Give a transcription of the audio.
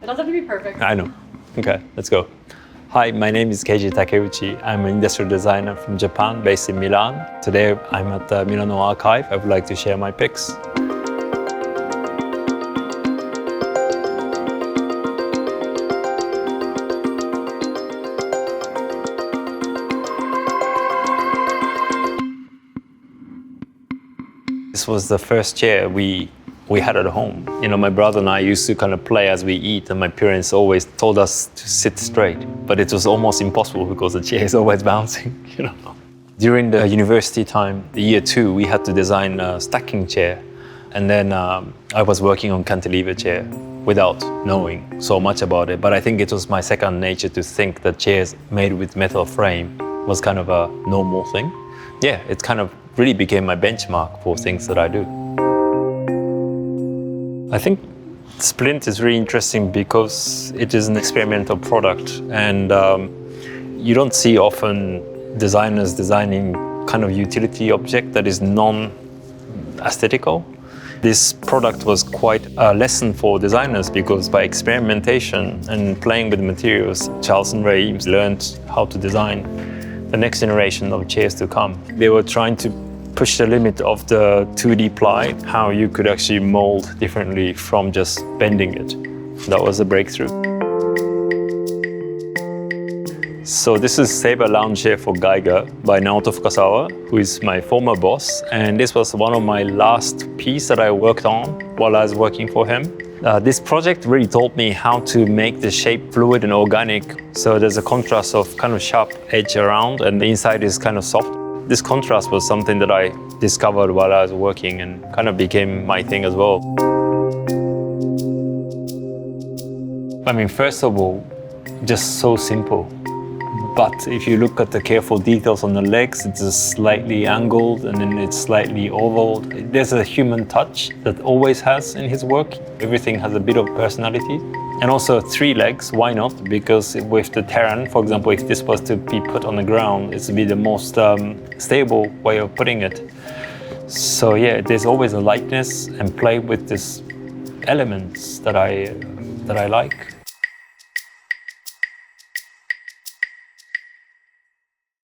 It doesn't have to be perfect. I know. Okay, let's go. Hi, my name is Keiji Takeuchi. I'm an industrial designer from Japan, based in Milan. Today I'm at the MillerKnoll Archive. I would like to share my picks. This was the first chair we had at home. You know, my brother and I used to kind of play as we eat, and my parents always told us to sit straight. But it was almost impossible because the chair is always bouncing, you know. During the university time, the year 2, we had to design a stacking chair. And then I was working on cantilever chair without knowing so much about it. But I think it was my second nature to think that chairs made with metal frame was kind of a normal thing. Yeah, it kind of really became my benchmark for things that I do. I think Splint is really interesting because it is an experimental product, and you don't see often designers designing kind of utility object that is non-aesthetical. This product was quite a lesson for designers because by experimentation and playing with materials, Charles and Ray Eames learned how to design the next generation of chairs to come. They were trying to push the limit of the 2D ply, how you could actually mold differently from just bending it. That was a breakthrough. So this is Saiba lounge chair for Geiger by Naoto Fukasawa, who is my former boss. And this was one of my last pieces that I worked on while I was working for him. This project really taught me how to make the shape fluid and organic. So there's a contrast of kind of sharp edge around and the inside is kind of soft. This contrast was something that I discovered while I was working and kind of became my thing as well. I mean, first of all, just so simple. But if you look at the careful details on the legs, it's just slightly angled and then it's slightly oval. There's a human touch that always has in his work. Everything has a bit of personality. And also 3 legs, why not? Because with the terrain, for example, if this was to be put on the ground, it would be the most stable way of putting it. So yeah, there's always a lightness and play with these elements that I like.